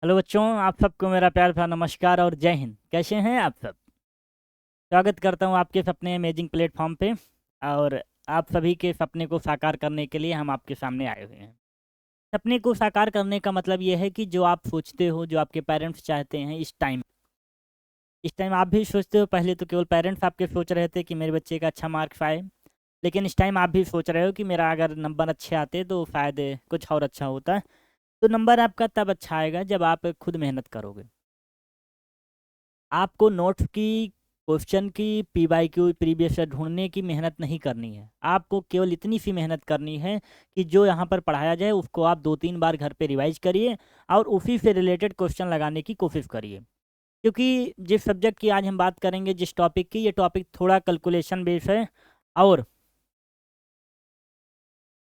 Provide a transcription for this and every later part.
Hello बच्चों, आप सबको मेरा प्यार भरा नमस्कार और जय हिंद। कैसे हैं आप सब? स्वागत करता हूं आपके सपने अमेजिंग प्लेटफॉर्म पे। और आप सभी के सपने को साकार करने के लिए हम आपके सामने आए हुए हैं। सपने को साकार करने का मतलब ये है कि जो आप सोचते हो, जो आपके पेरेंट्स चाहते हैं, इस टाइम आप भी सोचते हो। पहले तो केवल पेरेंट्स आपके सोच रहे थे कि मेरे बच्चे का अच्छा मार्क्स आए, लेकिन इस टाइम आप भी सोच रहे हो कि मेरा अगर नंबर अच्छे आते तो शायद कुछ और अच्छा होता। तो नंबर आपका तब अच्छा आएगा जब आप खुद मेहनत करोगे। आपको नोट्स की, क्वेश्चन की, PYQ प्रीवियस ईयर ढूंढने की मेहनत नहीं करनी है। आपको केवल इतनी सी मेहनत करनी है कि जो यहाँ पर पढ़ाया जाए उसको आप 2-3 बार घर पे रिवाइज करिए और उसी से रिलेटेड क्वेश्चन लगाने की कोशिश करिए। क्योंकि जिस सब्जेक्ट की आज हम बात करेंगे, जिस टॉपिक की, ये टॉपिक थोड़ा कैलकुलेशन बेस है। और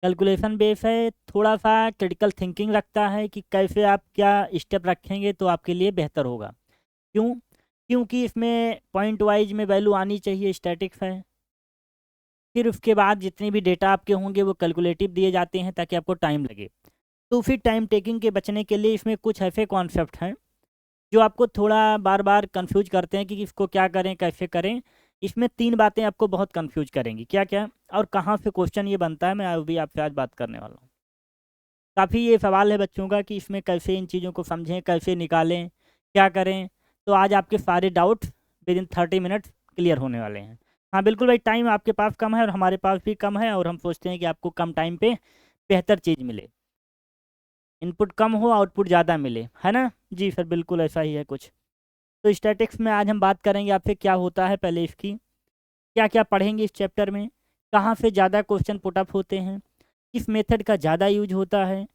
कैलकुलेशन बेस है, थोड़ा सा क्रिटिकल थिंकिंग रखता है कि कैसे आप क्या स्टेप रखेंगे तो आपके लिए बेहतर होगा। क्यों? क्योंकि इसमें पॉइंट वाइज में वैल्यू आनी चाहिए, स्टैटिक्स है। फिर उसके बाद जितने भी डेटा आपके होंगे वो कैलकुलेटिव दिए जाते हैं ताकि आपको टाइम लगे। तो फिर टाइम टेकिंग के बचने के लिए इसमें कुछ ऐसे कॉन्सेप्ट हैं जो आपको थोड़ा बार बार कंफ्यूज करते हैं कि इसको क्या करें, कैसे करें। इसमें 3 बातें आपको बहुत कंफ्यूज करेंगी, क्या क्या और कहाँ से क्वेश्चन ये बनता है, मैं अभी आपसे आज बात करने वाला हूँ। काफ़ी ये सवाल है बच्चों का कि इसमें कैसे इन चीज़ों को समझें, कैसे निकालें, क्या करें। तो आज आपके सारे doubts with in 30 minute clear होने वाले हैं। हाँ बिल्कुल भाई, टाइम आपके पास कम है और हमारे पास भी कम है, और हम सोचते हैं कि आपको कम टाइम पे बेहतर चीज़ मिले। इनपुट कम हो, आउटपुट ज़्यादा मिले, है ना? जी सर, बिल्कुल ऐसा ही है कुछ। तो स्टैटिक्स में आज हम बात करेंगे आपसे क्या होता है, पहले इसकी क्या क्या पढ़ेंगे इस चैप्टर में, कहाँ से ज़्यादा क्वेश्चन पुटअप होते हैं, किस मेथड का ज़्यादा यूज होता है,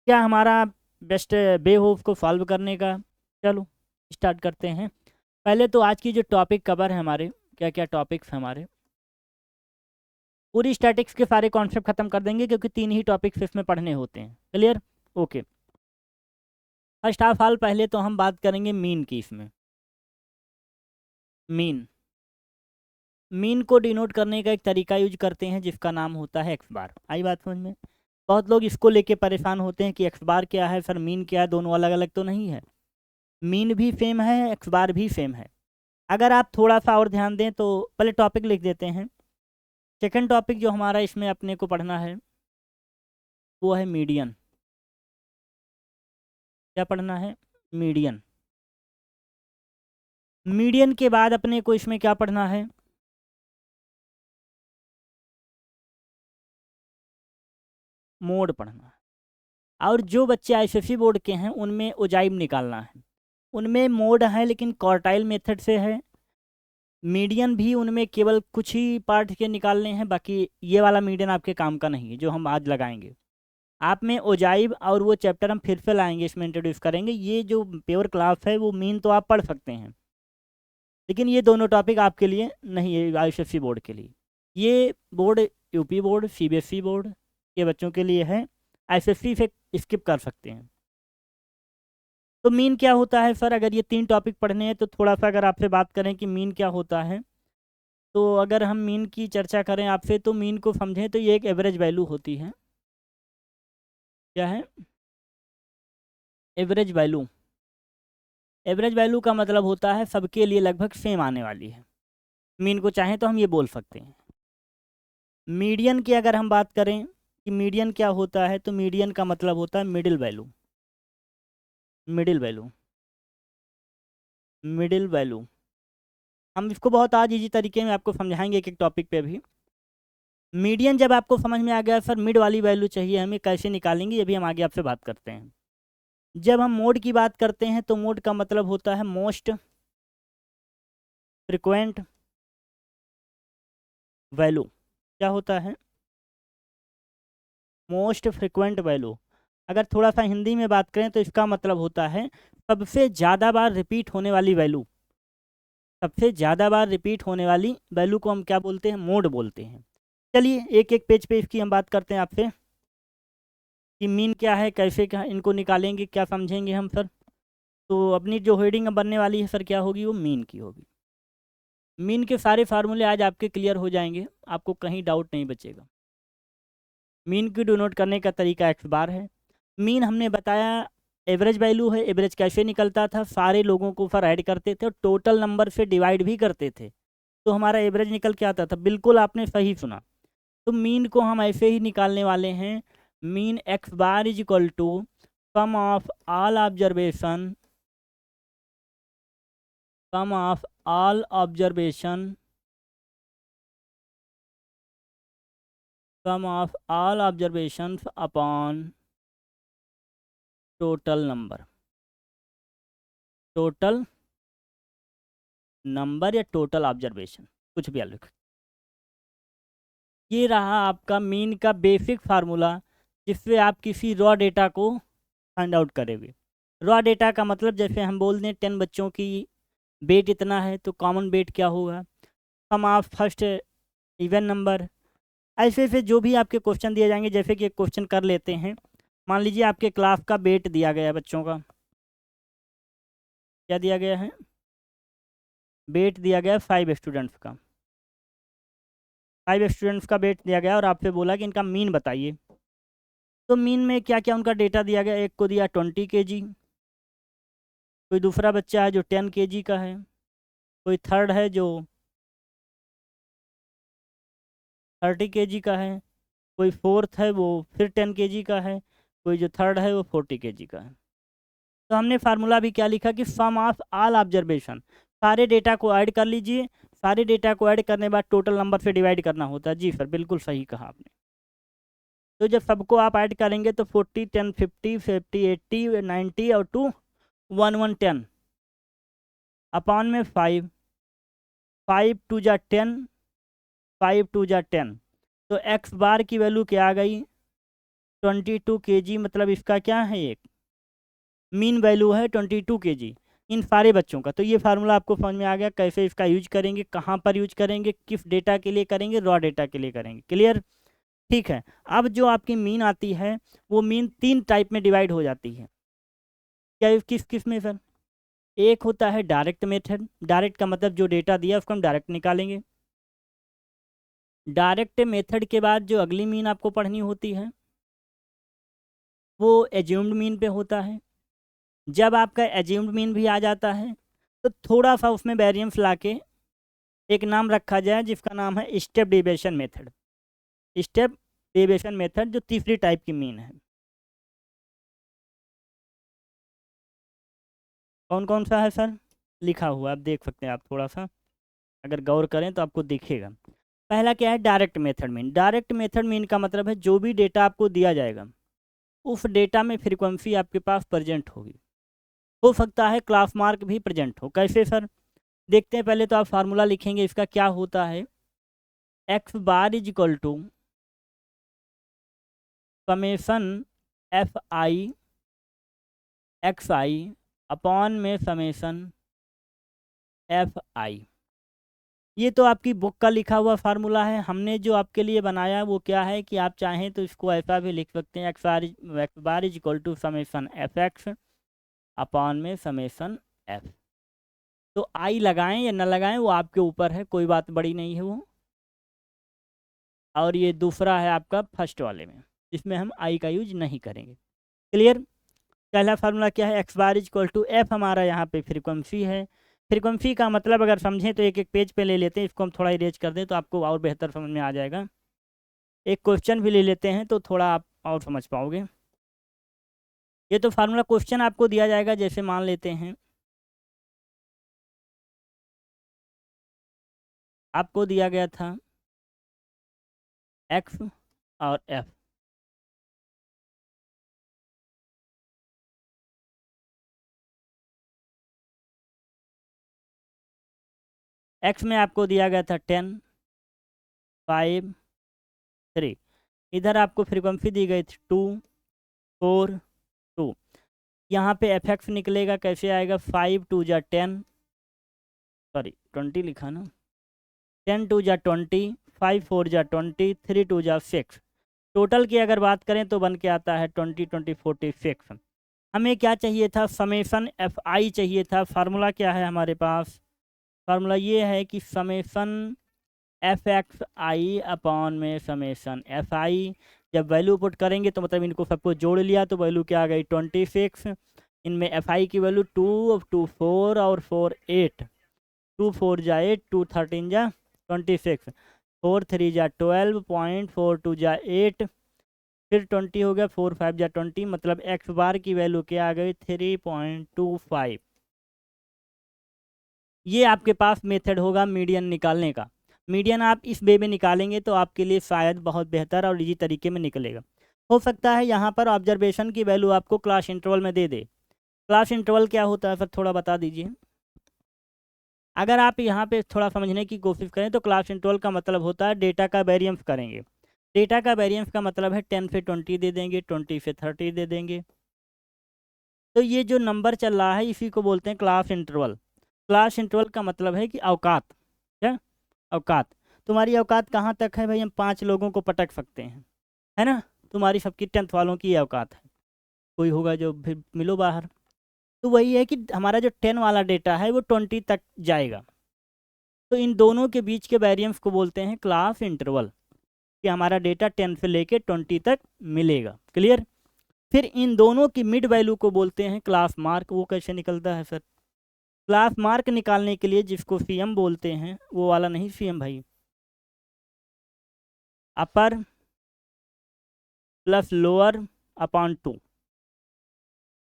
क्या हमारा बेस्ट वे हो उसको सॉल्व करने का। चलो स्टार्ट करते हैं। पहले तो आज की जो टॉपिक कवर है हमारे, क्या क्या टॉपिक्स हैं हमारे, पूरी स्टैटिक्स के सारे कॉन्सेप्ट खत्म कर देंगे क्योंकि 3 ही टॉपिक्स इसमें पढ़ने होते हैं। Clear? Okay. First of all पहले तो हम बात करेंगे मीन की। इसमें मीन मीन को डिनोट करने का एक तरीका यूज करते हैं जिसका नाम होता है एक्स बार। आई बात समझ में? बहुत लोग इसको लेके परेशान होते हैं कि एक्स बार क्या है सर, मीन क्या है, दोनों अलग अलग तो नहीं है। मीन भी सेम है, एक्स बार भी सेम है। अगर आप थोड़ा सा और ध्यान दें तो पहले टॉपिक लिख देते हैं। सेकंड टॉपिक जो हमारा इसमें अपने को पढ़ना है वो है मीडियन। क्या पढ़ना है? मीडियन। मीडियन के बाद अपने को इसमें क्या पढ़ना है? मोड पढ़ना है। और जो बच्चे आईसीएसई बोर्ड के हैं उनमें ओजाइब निकालना है। उनमें मोड है लेकिन क्वार्टाइल मेथड से है। मीडियन भी उनमें केवल कुछ ही पार्ट के निकालने हैं, बाकी ये वाला मीडियन आपके काम का नहीं है जो हम आज लगाएंगे। आप में ओजाइब और वो चैप्टर हम फिर से लाएंगे, इसमें इंट्रोड्यूस करेंगे। ये जो प्योर क्लास है वो मीन तो आप पढ़ सकते हैं, लेकिन ये दोनों टॉपिक आपके लिए नहीं है, आईसीएसई बोर्ड के लिए। ये board UP board, CBSE board के बच्चों के लिए है। आईसीएसई से स्किप कर सकते हैं। तो मीन क्या होता है सर? अगर ये 3 टॉपिक पढ़ने हैं तो थोड़ा सा अगर आपसे बात करें कि मीन क्या होता है, तो अगर हम मीन की चर्चा करें आपसे तो मीन को समझें तो ये एक एवरेज वैल्यू होती है। क्या है? Average value. एवरेज वैल्यू का मतलब होता है सबके लिए लगभग सेम आने वाली है। मीन को चाहें तो हम ये बोल सकते हैं। मीडियन की अगर हम बात करें कि मीडियन क्या होता है, तो मीडियन का मतलब होता है middle value. Middle value. Middle value. हम इसको बहुत आज इजी तरीके में आपको समझाएंगे एक एक टॉपिक पे भी। मीडियन जब आपको समझ में आ गया सर मिड वाली वैल्यू चाहिए हमें, कैसे निकालेंगे ये भी हम आगे आपसे बात करते हैं। जब हम मोड की बात करते हैं तो मोड का मतलब होता है मोस्ट फ्रिक्वेंट वैल्यू। क्या होता है? Most frequent value. अगर थोड़ा सा हिंदी में बात करें तो इसका मतलब होता है सबसे ज़्यादा बार रिपीट होने वाली वैल्यू। सबसे ज़्यादा बार रिपीट होने वाली वैल्यू को हम क्या बोलते हैं? मोड बोलते हैं। चलिए एक एक पेज पे इसकी हम बात करते हैं आपसे कि मीन क्या है, कैसे क्या इनको निकालेंगे, क्या समझेंगे हम सर। तो अपनी जो हेडिंग बनने वाली है सर क्या होगी? वो मीन की होगी। मीन के सारे फार्मूले आज आपके क्लियर हो जाएंगे, आपको कहीं डाउट नहीं बचेगा। मीन की डिनोट करने का तरीका एक्स बार है। मीन हमने बताया एवरेज वैल्यू है, एवरेज कैसे निकलता था, सारे लोगों को ऊपर ऐड करते थे और टोटल नंबर से डिवाइड भी करते थे, तो हमारा एवरेज निकल के आता था। बिल्कुल आपने सही सुना। तो मीन को हम ऐसे ही निकालने वाले हैं, mean X bar is equal to sum of all observation, sum of all observation, sum of all observations upon total number, total number या टोटल ऑब्जर्वेशन, कुछ भी आप लिखो। ये रहा आपका मीन का बेसिक फार्मूला, जिससे आप किसी रॉ डेटा को फाइंड आउट करेंगे। रॉ डेटा का मतलब जैसे हम बोल दें 10 बच्चों की वेट इतना है, तो कॉमन वेट क्या होगा, सम ऑफ फर्स्ट इवन नंबर। ऐसे ऐसे जो भी आपके क्वेश्चन दिए जाएंगे, जैसे कि एक क्वेश्चन कर लेते हैं। मान लीजिए आपके क्लास का वेट दिया गया है बच्चों का, क्या दिया गया है, वेट दिया गया है 5 स्टूडेंट्स का, 5 स्टूडेंट्स का वेट दिया गया और आपसे बोला कि इनका मीन बताइए। तो मीन में क्या क्या उनका डेटा दिया गया, एक को दिया 20 kg, कोई दूसरा बच्चा है जो 10 kg का है, कोई थर्ड है जो 30 kg का है, कोई फोर्थ है वो फिर 10 kg का है, कोई जो थर्ड है वो 40 kg का है। तो हमने फार्मूला भी क्या लिखा कि सम ऑफ ऑल ऑब्जर्वेशन, सारे डेटा को ऐड कर लीजिए, सारे डेटा को ऐड करने के बाद टोटल नंबर से डिवाइड करना होता है। जी सर, बिल्कुल सही कहा आपने। तो जब सबको आप ऐड करेंगे तो 40, 10, 50, 50, 80, 90 और 2, 1, 1, 10 अपॉन में 5, 5 2 जा 10, 5 2 जा 10। तो एक्स बार की वैल्यू क्या आ गई, 22 kg, मतलब इसका क्या है, एक मीन वैल्यू है 22 kg इन सारे बच्चों का। तो ये फार्मूला आपको समझ में आ गया, कैसे इसका यूज करेंगे, कहाँ पर यूज करेंगे, किस डेटा के लिए करेंगे, रॉ डेटा के लिए करेंगे। क्लियर, ठीक है। अब जो आपकी मीन आती है वो मीन 3 टाइप में डिवाइड हो जाती है। क्या, किस किस में सर, एक होता है डायरेक्ट मेथड, डायरेक्ट का मतलब जो डेटा दिया उसको हम डायरेक्ट निकालेंगे। डायरेक्ट मेथड के बाद जो अगली मीन आपको पढ़नी होती है वो एज्यूम्ड मीन पे होता है। जब आपका एज्यूम्ड मीन भी आ जाता है तो थोड़ा सा उसमें वेरिएंस लाके एक नाम रखा जाए जिसका नाम है step deviation method, step deviation method, जो तीसरी टाइप की मीन है। कौन कौन सा है सर, लिखा हुआ आप देख सकते हैं, आप थोड़ा सा अगर गौर करें तो आपको दिखेगा। पहला क्या है, direct method mean. Direct method mean का मतलब है जो भी डेटा आपको दिया जाएगा उस डेटा में फ्रीक्वेंसी आपके पास प्रेजेंट होगी, हो सकता है क्लास मार्क भी प्रेजेंट हो। कैसे सर, देखते हैं। पहले तो आप फार्मूला लिखेंगे, इसका क्या होता है, X bar is equal to summation F I X I upon में समेसन एफ आई। ये तो आपकी बुक का लिखा हुआ फार्मूला है। हमने जो आपके लिए बनाया वो क्या है कि आप चाहें तो इसको ऐसा भी लिख सकते हैं, X bar is equal to summation F X upon में समेसन एफ। तो आई लगाएं या न लगाएं वो आपके ऊपर है, कोई बात बड़ी नहीं है वो। और ये दूसरा है आपका फर्स्ट वाले में, इसमें हम आई का यूज नहीं करेंगे। क्लियर। पहला फार्मूला क्या है, X bar is equal to F, हमारा यहाँ पे फ्रीक्वेंसी है। फ्रीक्वेंसी का मतलब अगर समझें तो एक एक पेज पे ले लेते हैं, इसको हम थोड़ा इरेज कर दें तो आपको और बेहतर समझ में आ जाएगा। एक क्वेश्चन भी ले लेते हैं तो थोड़ा आप और समझ पाओगे। ये तो फार्मूला क्वेश्चन आपको दिया जाएगा, जैसे मान लेते हैं आपको दिया गया था एक्स और एफ, एक्स में आपको दिया गया था 10, 5, 3, इधर आपको फ्रीक्वेंसी दी गई थी 2, 4, 2। यहाँ पे एफ एक्स निकलेगा, कैसे आएगा, 5 2 जा 10, सॉरी 20 लिखा ना, 10 2 जा 20, 5 4 जा 20, 3 2 जा 6। टोटल की अगर बात करें तो बन के आता है 20 20 46। हमें क्या चाहिए था, समेसन एफ आई चाहिए था। फार्मूला क्या है हमारे पास, फार्मूला ये है कि summation F x I upon में समेसन एफ आई। जब वैल्यू पुट करेंगे तो मतलब इनको सबको जोड़ लिया तो वैल्यू क्या आ गई 26। इनमें FI की वैल्यू 2 2 4 और 4 8, 2 4 जा 8, 2 13 जा 26, 4 3 जा 12, 0.42 जा 8, फिर 20 हो गया, 4 5 जा 20, मतलब एक्स बार की वैल्यू क्या आ गई 3.25। ये आपके पास मेथड होगा मीडियन निकालने का। मीडियन आप इस वे में निकालेंगे तो आपके लिए शायद बहुत बेहतर और इजी तरीके में निकलेगा। हो सकता है यहाँ पर ऑब्जर्वेशन की वैल्यू आपको क्लास इंटरवल में दे दे। क्लास इंटरवल क्या होता है सर, थोड़ा बता दीजिए। अगर आप यहाँ पे थोड़ा समझने की कोशिश करें तो क्लास इंटरवल का मतलब होता है डेटा का वेरिएंस करेंगे। डेटा का वेरिएंस का मतलब है 10 से 20 दे देंगे, 20 से 30 दे देंगे। तो ये जो नंबर चल रहा है इसी को बोलते हैं क्लास इंटरवल। क्लास इंटरवल का मतलब है कि अवकात। क्या अवकात? तुम्हारी औकात कहाँ तक है भाई? हम 5 लोगों को पटक सकते हैं, है ना? तुम्हारी सबकी 10th वालों की ये औकात है। कोई होगा जो फिर मिलो बाहर। तो वही है कि हमारा जो 10 वाला डेटा है वो 20 तक जाएगा। तो इन दोनों के बीच के वेरिएंस को बोलते हैं क्लास इंटरवल, कि हमारा डेटा 10 से लेके 20 तक मिलेगा। क्लियर? फिर इन दोनों की मिड वैल्यू को बोलते हैं क्लास मार्क। वो कैसे निकलता है सर? क्लास मार्क निकालने के लिए जिसको CM बोलते हैं, वो वाला नहीं CM भाई, अपर प्लस लोअर अपॉन 2।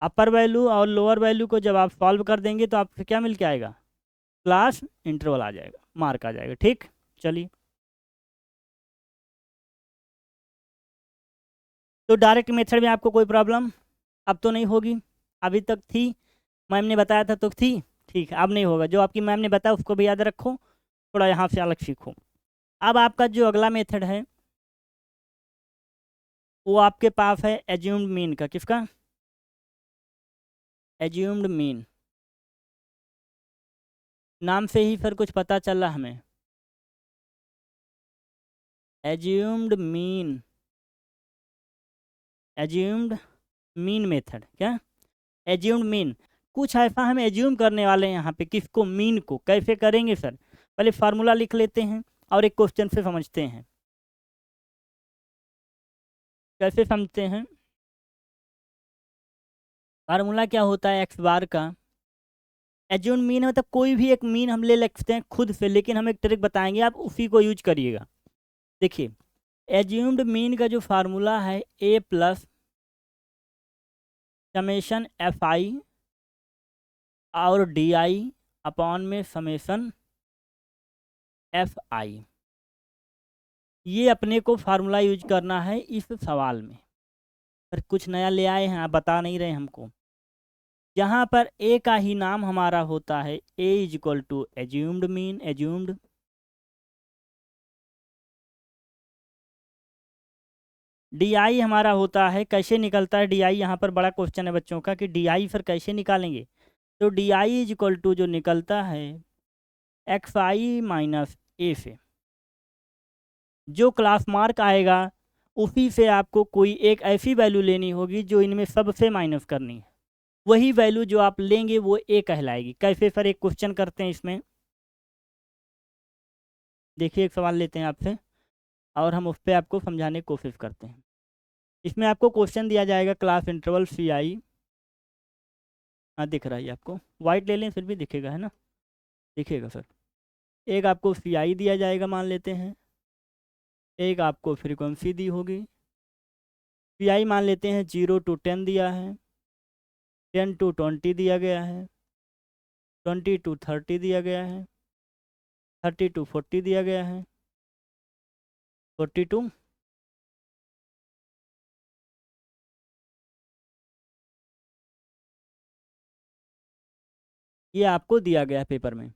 अपर वैल्यू और लोअर वैल्यू को जब आप सॉल्व कर देंगे तो आपको क्या मिल के आएगा? क्लास इंटरवल आ जाएगा, मार्क आ जाएगा। ठीक, चलिए। तो डायरेक्ट मेथड में आपको कोई प्रॉब्लम अब तो नहीं होगी? अभी तक थी, मैम ने बताया था तो थी। ठीक है, अब नहीं होगा। जो आपकी मैम ने बताया उसको भी याद रखो, थोड़ा यहाँ से अलग सीखो। अब आपका जो अगला मेथड है वो आपके पास है एज्यूम्ड मीन का। किसका? Assumed mean. नाम से ही फिर कुछ पता चला हमें। Assumed mean, assumed mean method. क्या? Assumed mean. कुछ ऐसा हम एज्यूम करने वाले हैं यहाँ पे। किसको? मीन को। कैसे करेंगे सर? पहले फार्मूला लिख लेते हैं और एक क्वेश्चन से समझते हैं। कैसे समझते हैं? फार्मूला क्या होता है एक्स बार का? एज्यूम्ड मीन मतलब कोई भी एक मीन हम ले सकते हैं खुद से, लेकिन हम एक ट्रिक बताएंगे, आप उसी को यूज करिएगा। देखिए, एज्यूम्ड मीन का जो फार्मूला है A प्लस समेशन FI और DI अपॉन में समेशन FI। ये अपने को फार्मूला यूज करना है इस सवाल में। पर कुछ नया ले आए हैं, आप बता नहीं रहे हमको। यहाँ पर A का ही नाम हमारा होता है A is equal to assumed mean. Assumed DI हमारा होता है, कैसे निकलता है DI? यहाँ पर बड़ा क्वेश्चन है बच्चों का कि DI फिर कैसे निकालेंगे। तो DI इज इक्वल टू जो निकलता है XI माइनस A से। जो क्लास मार्क आएगा उसी से आपको कोई एक ऐसी वैल्यू लेनी होगी जो इनमें सबसे माइनस करनी है। वही वैल्यू जो आप लेंगे वो A कहलाएगी। कैसे सर? एक क्वेश्चन करते हैं इसमें। देखिए, एक सवाल लेते हैं आपसे और हम उस पर आपको समझाने की कोशिश करते हैं। इसमें आपको क्वेश्चन दिया जाएगा क्लास इंटरवल CI। हाँ, दिख रहा है आपको? वाइट ले लें फिर भी दिखेगा, है ना? दिखेगा सर। एक आपको CI दिया जाएगा मान लेते हैं, एक आपको फ्रीक्वेंसी दी होगी। CI मान लेते हैं 0 to 10 दिया है, 10 to 20 दिया गया है, 20 to 30 दिया गया है, 30 to 40 दिया गया है, 40 to ये आपको दिया गया है पेपर में।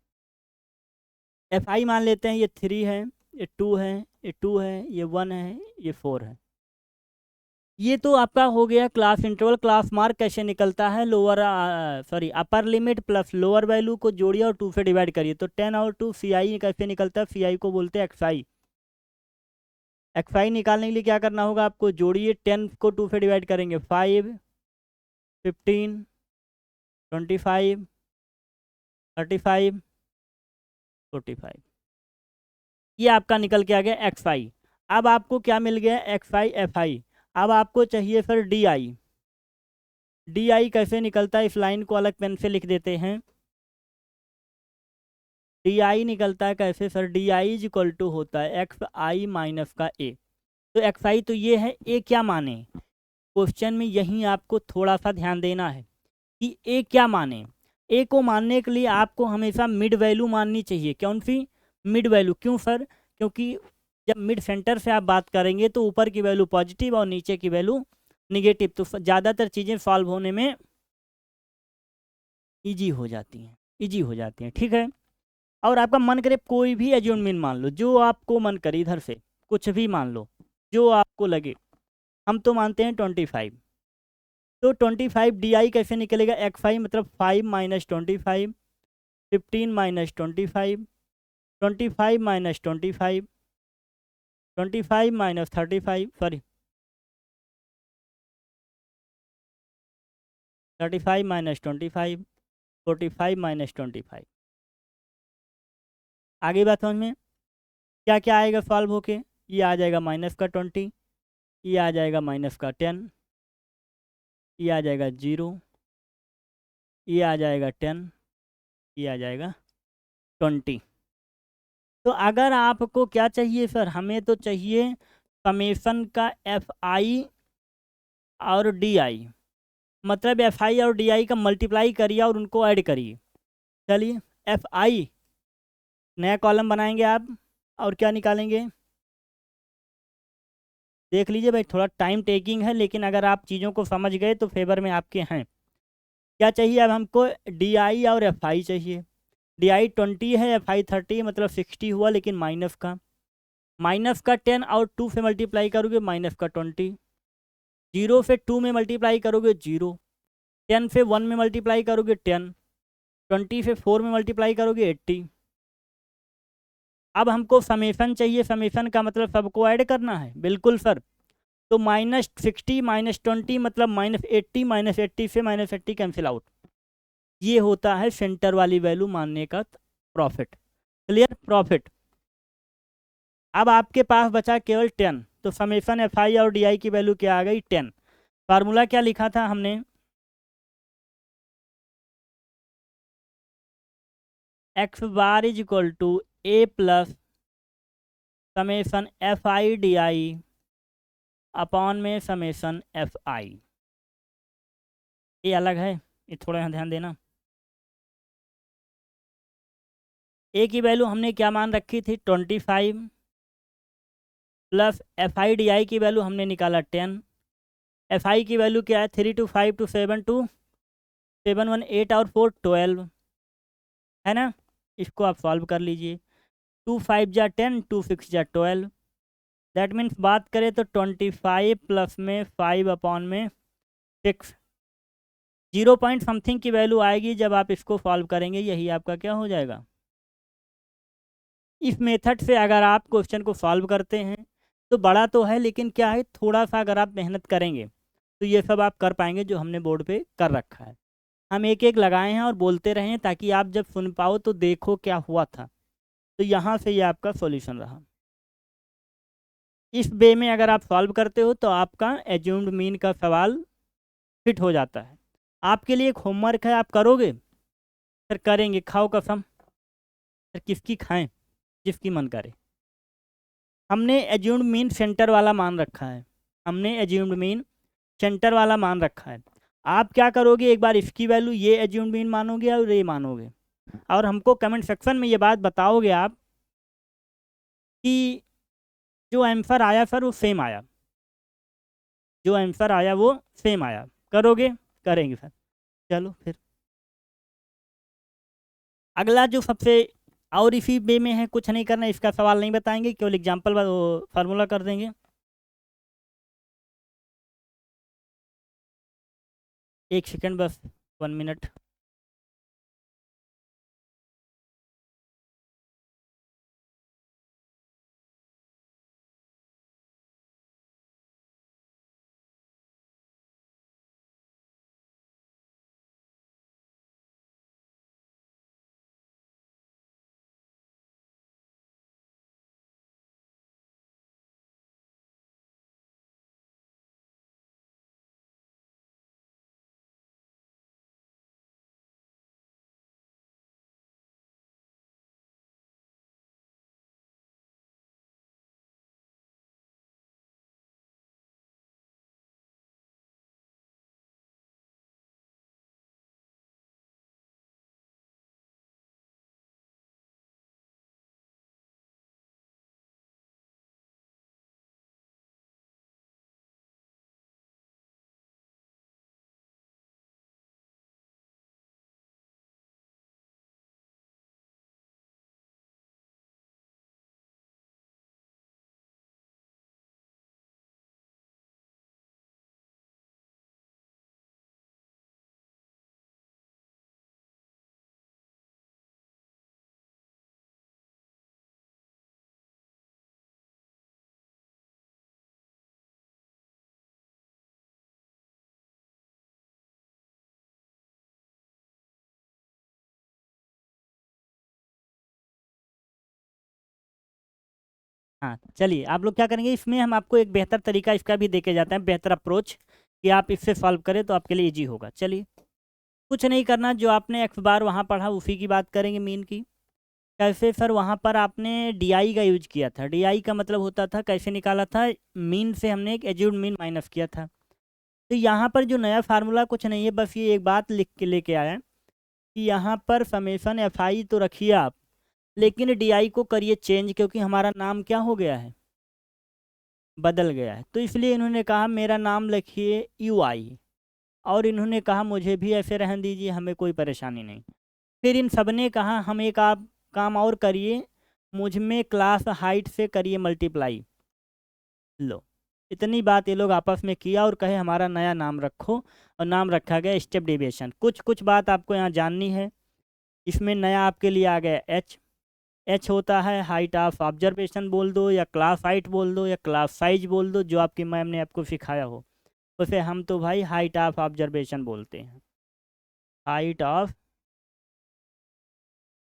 FI मान लेते हैं ये 3 है, ये 2 है, ये 2 है, ये 1 है, ये 4 है। ये तो आपका हो गया क्लास इंटरवल। क्लास मार्क कैसे निकलता है? Lower sorry upper limit plus lower value को जोड़िए और 2 से डिवाइड करिए। तो 10 और 2 CI कैसे निकलता है? CI को बोलते हैं XI। XI निकालने के लिए क्या करना होगा आपको? जोड़िए, 10 को 2 से डिवाइड करेंगे 5, 15, 25, 35, 45। ये आपका निकल के आ गया XI। अब आपको क्या मिल गया, एक्स आई एफ आई। अब आपको चाहिए फिर डी आई। डी आई कैसे निकलता है, इस लाइन को अलग पेन से लिख देते हैं। डी आई निकलता है कैसे sir, D I is equal to होता है एक्स आई माइनस का ए। तो एक्स आई तो ये है, ए क्या माने, क्वेश्चन में यहीं आपको थोड़ा सा ध्यान देना है कि ए क्या माने। ए को मानने के लिए आपको हमेशा मिड वैल्यू माननी चाहिए। कौन सी मिड वैल्यू, क्यों सर, क्योंकि जब मिड सेंटर से आप बात करेंगे तो ऊपर की वैल्यू पॉजिटिव और नीचे की वैल्यू निगेटिव, तो ज़्यादातर चीज़ें सॉल्व होने में ईजी हो जाती हैं, ईजी हो जाती हैं, ठीक है। और आपका मन करे कोई भी एज्यूमेंट मान लो, जो आपको मन करे, इधर से कुछ भी मान लो जो आपको लगे। हम तो मानते हैं 25। तो 25 डी आई कैसे निकलेगा, एक्स आई मतलब 5 minus 25, 15 minus 25, 25 minus 25, 25 minus 35, sorry 35 minus 25, 45 minus 25। आगे बात समझ में, क्या क्या आएगा सॉल्व होके, ये आ जाएगा माइनस का 20, ये आ जाएगा माइनस का 10, ये आ जाएगा 0, ये आ जाएगा 10, ये आ जाएगा 20। तो अगर आपको क्या चाहिए सर, हमें तो चाहिए समेसन का एफ आई और डी आई, मतलब एफ आई और डी आई का मल्टीप्लाई करिए और उनको ऐड करिए। चलिए, एफ आई नया कॉलम बनाएंगे आप, और क्या निकालेंगे, देख लीजिए भाई, थोड़ा टाइम टेकिंग है, लेकिन अगर आप चीज़ों को समझ गए तो फेवर में आपके हैं। क्या चाहिए अब हमको, डी आई और एफ आई चाहिए। डी आई 20 है, एफ आई 30, मतलब 60 हुआ, लेकिन माइनस का 10 और 2 से मल्टीप्लाई करोगे माइनस का 20, 0 से 2 में मल्टीप्लाई करोगे 0, 10 से 1 में मल्टीप्लाई करोगे 10, 20 से 4 में मल्टीप्लाई करोगे 80। अब हमको समेसन चाहिए, समेसन का मतलब सबको ऐड करना है, बिल्कुल सर। तो -60 -20 मतलब -80, -80 से -80 कैंसिल आउट। ये होता है सेंटर वाली वैल्यू मानने का प्रॉफिट। Clear, profit. अब आपके पास बचा केवल 10, तो समेसन एफ आई और डी आई की वैल्यू क्या आ गई, 10। फार्मूला क्या लिखा था हमने, X bar is equal to A plus summation F I D I upon में समेसन एफ आई। ये अलग है, ये थोड़ा यहाँ ध्यान देना। ए की वैल्यू हमने क्या मान रखी थी, 25, प्लस एफ आई डी आई की वैल्यू हमने निकाला 10। एफ आई की वैल्यू क्या है, 3 to 5 to 7 to 7 1 8 और 4 12, है ना। इसको आप सॉल्व कर लीजिए, 2 5 जा 10, 2 6 जा 12। दैट मीन्स बात करें तो 25 प्लस में 5 अपॉन में 6, 0 पॉइंट समथिंग की वैल्यू आएगी जब आप इसको सॉल्व करेंगे, यही आपका क्या हो जाएगा। इस मेथड से अगर आप क्वेश्चन को सॉल्व करते हैं तो बड़ा तो है, लेकिन क्या है, थोड़ा सा अगर आप मेहनत करेंगे तो ये सब आप कर पाएंगे जो हमने बोर्ड पे कर रखा है। हम एक एक लगाए हैं और बोलते रहे हैं ताकि आप जब सुन पाओ तो देखो क्या हुआ था। तो यहाँ से ये आपका सॉल्यूशन रहा। इस वे में अगर आप सॉल्व करते हो तो आपका एज्यूम्ड मीन का सवाल फिट हो जाता है। आपके लिए एक होमवर्क है, आप करोगे सर, करेंगे, खाओ कसम सर, किसकी खाएं, जिसकी मन करे। हमने एज्यूम्ड मीन सेंटर वाला मान रखा है, हमने एज्यूम्ड मीन सेंटर वाला मान रखा है। आप क्या करोगे, एक बार इसकी वैल्यू ये एज्यूम्ड मीन मानोगे और ये मानोगे, और हमको कमेंट सेक्शन में ये बात बताओगे आप कि जो आंसर आया सर वो सेम आया, जो आंसर आया वो सेम आया। करोगे, करेंगे सर। चलो फिर अगला जो सबसे, और इसी वे में है, कुछ नहीं करना, इसका सवाल नहीं बताएंगे, केवल एग्जाम्पल फार्मूला कर देंगे। एक सेकंड बस, 1 मिनट। हाँ चलिए, आप लोग क्या करेंगे, इसमें हम आपको एक बेहतर तरीका इसका भी देके जाते हैं, बेहतर अप्रोच कि आप इससे सॉल्व करें तो आपके लिए ईजी होगा। चलिए, कुछ नहीं करना, जो आपने एक्स बार वहाँ पढ़ा उसी की बात करेंगे मीन की। कैसे सर, वहाँ पर आपने डी का यूज किया था। डी का मतलब होता था, कैसे निकाला था, मीन से हमने एक एज्यूड मीन माइनस किया था। तो यहाँ पर जो नया फार्मूला कुछ नहीं है, बस ये एक बात लिख के लेके आया कि यहाँ पर समेसन एफ आई तो रखिए आप, लेकिन डी को करिए चेंज, क्योंकि हमारा नाम क्या हो गया है, बदल गया है। तो इसलिए इन्होंने कहा मेरा नाम लिखिए यू आई, और इन्होंने कहा मुझे भी ऐसे रहने दीजिए, हमें कोई परेशानी नहीं। फिर इन सब ने कहा हम एक आप काम और करिए, मुझ में क्लास हाइट से करिए मल्टीप्लाई। लो, इतनी बात ये लोग आपस में किया और कहे हमारा नया नाम रखो, और नाम रखा गया स्टेप डेविएशन। कुछ कुछ बात आपको यहाँ जाननी है। इसमें नया आपके लिए आ गया एच। एच होता है हाइट ऑफ ऑब्जर्वेशन बोल दो, या क्लास हाइट बोल दो, या क्लास साइज बोल दो, जो आपकी मैम ने आपको सिखाया हो उसे हम तो भाई हाइट ऑफ ऑब्जर्वेशन बोलते हैं। हाइट ऑफ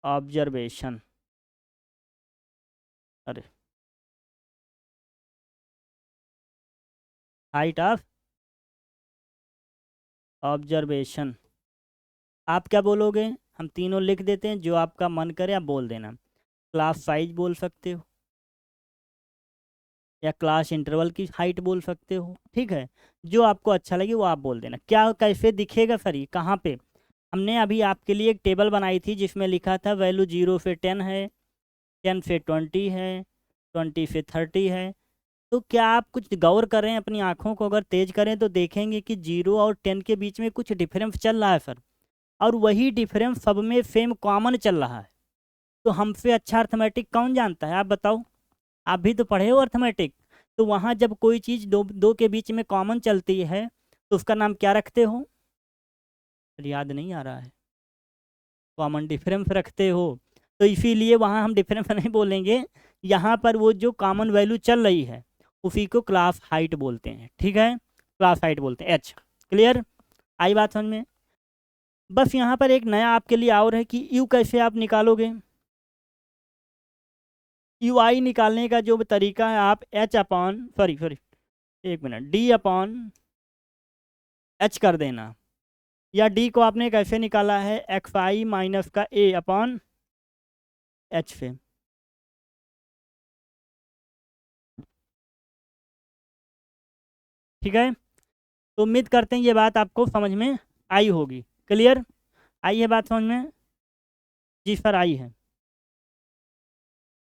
ऑब्जर्वेशन, अरे हाइट ऑफ ऑब्जर्वेशन। आप क्या बोलोगे, हम तीनों लिख देते हैं, जो आपका मन करे आप बोल देना। क्लास साइज बोल सकते हो, या क्लास इंटरवल की हाइट बोल सकते हो, ठीक है, जो आपको अच्छा लगे वो आप बोल देना। क्या कैसे दिखेगा सर, ये कहाँ पे, हमने अभी आपके लिए एक टेबल बनाई थी जिसमें लिखा था वैल्यू 0 से 10 है, 10 से 20 है, 20 से 30 है। तो क्या आप कुछ गौर करें, अपनी आंखों को अगर तेज करें तो देखेंगे कि 0 और 10 के बीच में कुछ डिफरेंस चल रहा है सर, और वही डिफरेंस सब में सेम कॉमन चल रहा है। तो हमसे अच्छा अर्थमेटिक कौन जानता है, आप बताओ, आप भी तो पढ़े हो अर्थमेटिक। तो वहाँ जब कोई चीज़ दो दो के बीच में कॉमन चलती है तो उसका नाम क्या रखते हो, याद नहीं आ रहा है, कॉमन डिफरेंस रखते हो। तो इसीलिए वहाँ हम डिफरेंस नहीं बोलेंगे, यहाँ पर वो जो कॉमन वैल्यू चल रही है उसी को क्लास हाइट बोलते हैं, ठीक है, क्लास हाइट बोलते हैं। एच क्लियर, आई बात समझ में। बस यहाँ पर एक नया आपके लिए और है कि यू कैसे आप निकालोगे। यू आई निकालने का जो तरीका है, आप एच अपॉन सॉरी सॉरी एक मिनट, डी अपॉन एच कर देना, या डी को आपने कैसे निकाला है, एक्स आई माइनस का ए अपॉन एच से। ठीक है, तो उम्मीद करते हैं ये बात आपको समझ में आई होगी। क्लियर, आई है बात समझ में, जी सर आई है।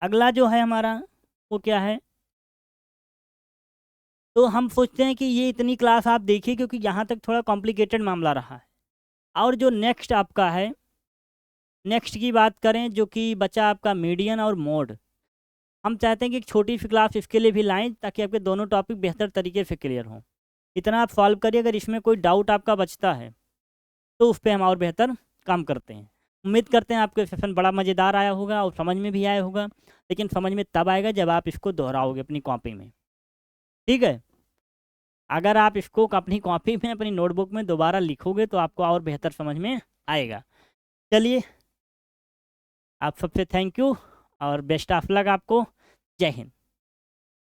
अगला जो है हमारा वो क्या है, तो हम सोचते हैं कि ये इतनी क्लास आप देखिए, क्योंकि यहाँ तक थोड़ा कॉम्प्लिकेटेड मामला रहा है। और जो नेक्स्ट आपका है, नेक्स्ट की बात करें, जो कि बचा आपका मीडियन और मोड। हम चाहते हैं कि एक छोटी सी क्लास इसके लिए भी लाएं, ताकि आपके दोनों टॉपिक बेहतर तरीके से क्लियर हों। इतना आप सॉल्व करिए, अगर इसमें कोई डाउट आपका बचता है तो उस पर हम और बेहतर काम करते हैं। उम्मीद करते हैं आपको सेशन बड़ा मज़ेदार आया होगा और समझ में भी आया होगा, लेकिन समझ में तब आएगा जब आप इसको दोहराओगे अपनी कॉपी में, ठीक है। अगर आप इसको अपनी कॉपी में, अपनी नोटबुक में दोबारा लिखोगे तो आपको और बेहतर समझ में आएगा। चलिए, आप सबसे थैंक यू और बेस्ट ऑफ लक आपको। जय हिंद।